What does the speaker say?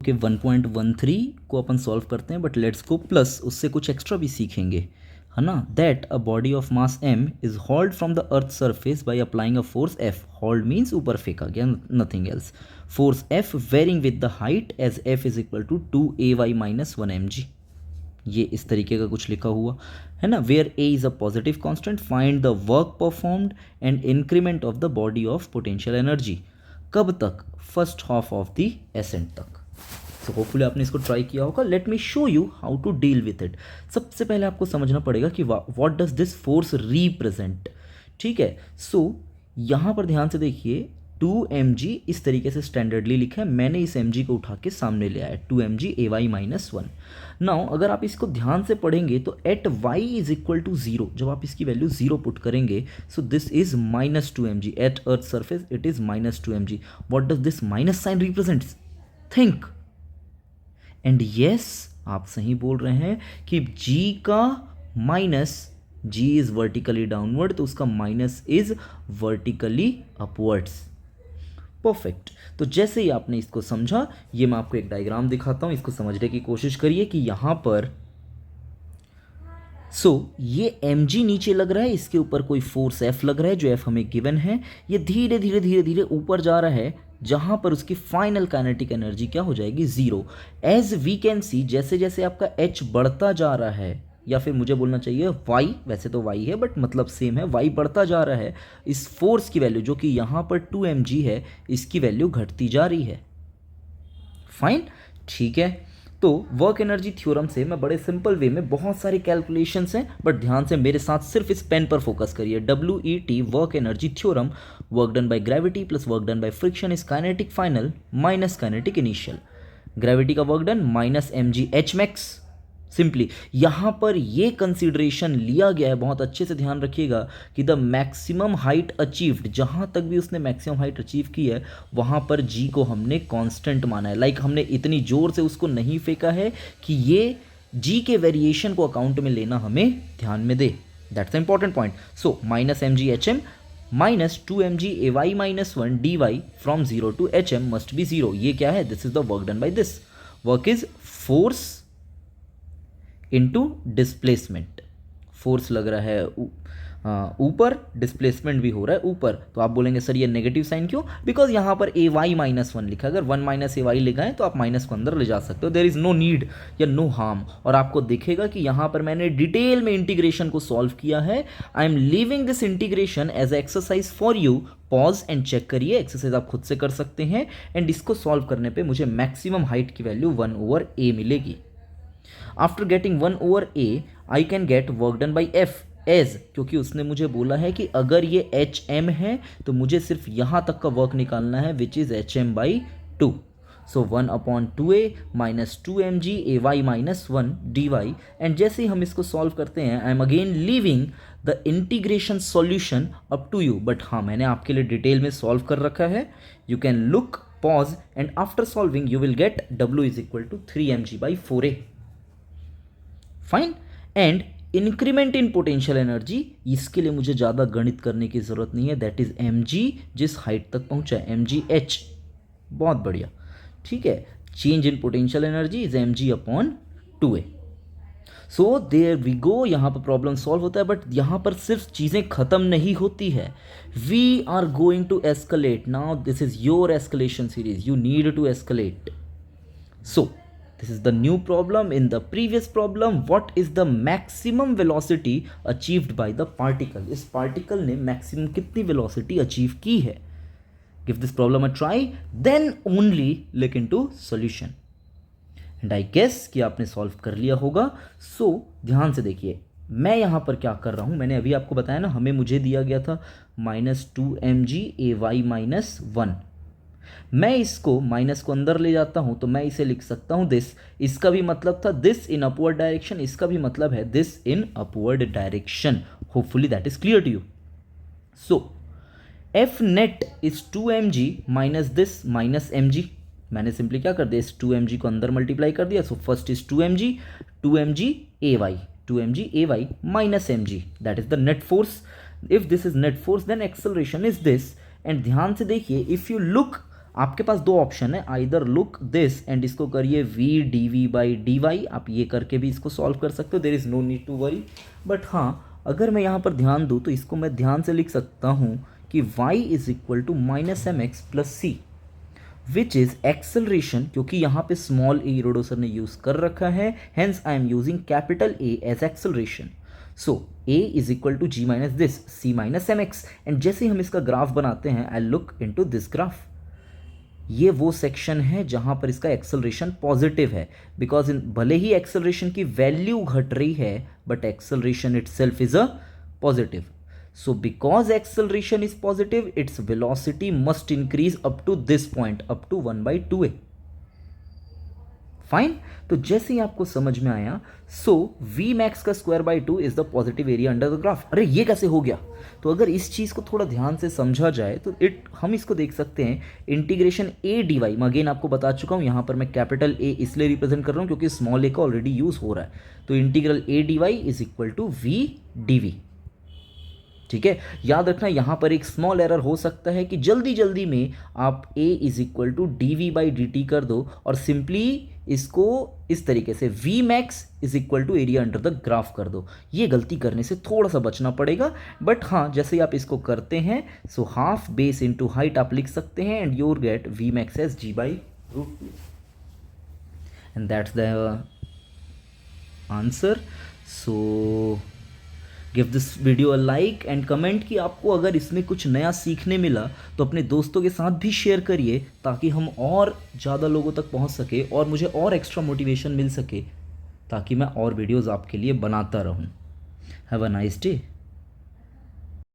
कि 1.13 को अपन सॉल्व करते हैं, बट लेट्स गो प्लस, उससे कुछ एक्स्ट्रा भी सीखेंगे, है ना। That a body of mass m is hurled from the earth surface by applying a force f। Hurled means ऊपर फेंका गया, nothing else. Force f varying with the height as f is equal to 2ay minus 1mg। ये इस तरीके का कुछ लिखा हुआ है ना। Where a is a positive constant, find the work performed and increment of the body of potential energy. कब तक? First half of the ascent तक। सो होपफुली आपने इसको ट्राई किया होगा। Let me show you how to deal with it. सबसे पहले आपको समझना पड़ेगा कि what does this force represent. ठीक है, सो यहाँ पर ध्यान से देखिए, 2mg इस तरीके से स्टैंडर्डली लिखा है, मैंने इस mg को उठा के सामने ले आया, 2mg ay माइनस 1। नाउ अगर आप इसको ध्यान से पढ़ेंगे तो at y is equal to 0, जब आप इसकी वैल्यू 0 पुट करेंगे, so this is minus 2mg at earth surface, it is minus 2mg। What does this minus sign represent? Think. And yes, आप सही बोल रहे हैं कि g का माइनस, g इज वर्टिकली डाउनवर्ड, तो उसका minus is vertically upwards. Perfect. तो जैसे ही आपने इसको समझा, ये मैं आपको एक डायग्राम दिखाता हूं, इसको समझने की कोशिश करिए कि यहां पर ये mg नीचे लग रहा है, इसके ऊपर कोई फोर्स f लग रहा है, जो f हमें गिवन है। ये धीरे धीरे धीरे धीरे ऊपर जा रहा है, जहां पर उसकी फाइनल काइनेटिक एनर्जी क्या हो जाएगी? 0। एज वी कैन सी, जैसे जैसे आपका h बढ़ता जा रहा है, या फिर मुझे बोलना चाहिए y, वैसे तो y है बट मतलब सेम है, y बढ़ता जा रहा है, इस फोर्स की वैल्यू जो कि यहाँ पर 2mg है, इसकी वैल्यू घटती जा रही है। फाइन, ठीक है। तो वर्क एनर्जी थ्योरम से मैं बड़े सिंपल वे में, बहुत सारे कैलकुलेशंस हैं बट ध्यान से मेरे साथ सिर्फ इस पेन पर फोकस करिए। WET work energy theorem, work done by gravity plus work done by friction is kinetic final minus kinetic initial. Gravity का work done minus mg h max। Simply यहां पर ये कंसीडरेशन लिया गया है, बहुत अच्छे से ध्यान रखिएगा कि द मैक्सिमम हाइट अचीव्ड, जहां तक भी उसने मैक्सिमम हाइट अचीव की है, वहां पर जी को हमने कांस्टेंट माना है। लाइक हमने इतनी जोर से उसको नहीं फेंका है कि ये जी के वेरिएशन को अकाउंट में लेना हमें ध्यान में दे। That's the important point. So minus mg hm minus 2mg ay minus 1 dy from 0 to hm must be 0। ये क्या है? This is the work done by this. Work is force into displacement. Force लग रहा है ऊपर, displacement भी हो रहा है ऊपर। तो आप बोलेंगे सर ये नेगेटिव साइन क्यों? बिकॉज यहाँ पर ए वाई माइनस 1 लिखा है, अगर 1 माइनस ए वाई लिखा है तो आप माइनस को अंदर ले जा सकते हो, देयर इज नो नीड या नो हार्म। और आपको दिखेगा कि यहाँ पर मैंने डिटेल में इंटीग्रेशन को सॉल्व किया है। I am leaving this integration as exercise for you. Pause and check करिए, एक्सरसाइज आप खुद से कर सकते हैं। एंड इसको सॉल्व करने पर मुझे मैक्सिमम हाइट की वैल्यू 1/a मिलेगी। After getting 1/a I can get work done by f as, क्योंकि उसने मुझे बोला है कि अगर ये hm है तो मुझे सिर्फ यहां तक का वर्क निकालना है, which is hm/2। So 1/2a minus 2mg ay minus 1 dy। And जैसे ही हम इसको सॉल्व करते हैं, I am again leaving the integration solution up to you. But हाँ, मैंने आपके लिए डिटेल में सॉल्व कर रखा है। You can look, pause, and after solving you will get w is equal to 3mg/4a। Fine. And increment in potential energy, इसके लिए मुझे ज़्यादा गणित करने की ज़रूरत नहीं है, दैट इज mg जिस हाइट तक पहुंचा है, mg h। बहुत बढ़िया, ठीक है। Change in potential energy is mg/2a। So there we go, यहाँ पर प्रॉब्लम सॉल्व होता है। बट यहाँ पर सिर्फ चीज़ें खत्म नहीं होती है, we are going to escalate now. This is your escalation series, you need to escalate. So this is the new problem. In the previous problem, what is the maximum velocity achieved by the particle? इस particle ने maximum कितनी velocity achieve की है? Give this problem a try, then only look into solution. And I guess कि आपने solve कर लिया होगा। So ध्यान से देखिए, मैं यहाँ पर क्या कर रहा हूँ, मैंने अभी आपको बताया ना, हमें मुझे दिया गया था माइनस 2mg ay माइनस 1। मैं इसको माइनस को अंदर ले जाता हूं तो मैं इसे लिख सकता हूं दिस। इसका भी मतलब था दिस इन अपवर्ड डायरेक्शन, इसका भी मतलब है this in upward direction. Hopefully that is clear to you. So F net is 2mg minus this minus mg। मैंने सिंपली क्या कर दिया, इस 2mg को अंदर मल्टीप्लाई कर दिया। So first is 2mg ay minus mg, that is the net force. If this is net force then acceleration is this. And ध्यान से देखिए, इफ यू लुक आपके पास दो ऑप्शन है, आइदर लुक दिस एंड इसको करिए v d v by d y, आप ये करके भी इसको सॉल्व कर सकते हो, there is no need to worry. But हाँ, अगर मैं यहाँ पर ध्यान दूँ तो इसको मैं ध्यान से लिख सकता हूँ कि y is equal to minus m x plus c, which is acceleration, क्योंकि यहाँ पे स्मॉल ए रोडो सर ने यूज कर रखा है, hence I am using capital A as acceleration. So a is equal to g minus this c minus m x, and जैसे हम इसका ग्राफ बनाते हैं I look into this graph, ये वो सेक्शन है जहां पर इसका एक्सेलरेशन पॉजिटिव है, बिकॉज भले ही एक्सेलरेशन की वैल्यू घट रही है but acceleration itself is a positive. So because acceleration is positive, its velocity must increase up to this point, up to 1/2a. Fine, तो जैसे ही आपको समझ में आया, सो वी मैक्स का square by 2 is the positive area under the graph. अरे ये कैसे हो गया? तो अगर इस चीज़ को थोड़ा ध्यान से समझा जाए तो हम इसको देख सकते हैं इंटीग्रेशन ए डी वाई। मैं अगेन आपको बता चुका हूँ, यहाँ पर मैं कैपिटल ए इसलिए रिप्रेजेंट कर रहा हूँ क्योंकि स्मॉल ए का ऑलरेडी यूज हो रहा है। तो integral a d y is equal to v d v. ठीक है, याद रखना यहाँ पर एक स्मॉल एरर हो सकता है कि जल्दी जल्दी में आप a is equal to d v by d t कर दो और सिंपली इसको इस तरीके से v max is equal to area under the graph कर दो। ये गलती करने से थोड़ा सा बचना पड़ेगा, बट हाँ जैसे ही आप इसको करते हैं so half base into height आप लिख सकते हैं and you're get v max as g by root 2 and that's the answer. So give this video a like and comment कि आपको अगर इसमें कुछ नया सीखने मिला तो अपने दोस्तों के साथ भी शेयर करिए ताकि हम और ज़्यादा लोगों तक पहुंच सके और मुझे और एक्स्ट्रा मोटिवेशन मिल सके ताकि मैं और वीडियोस आपके लिए बनाता रहूं। Have a nice day.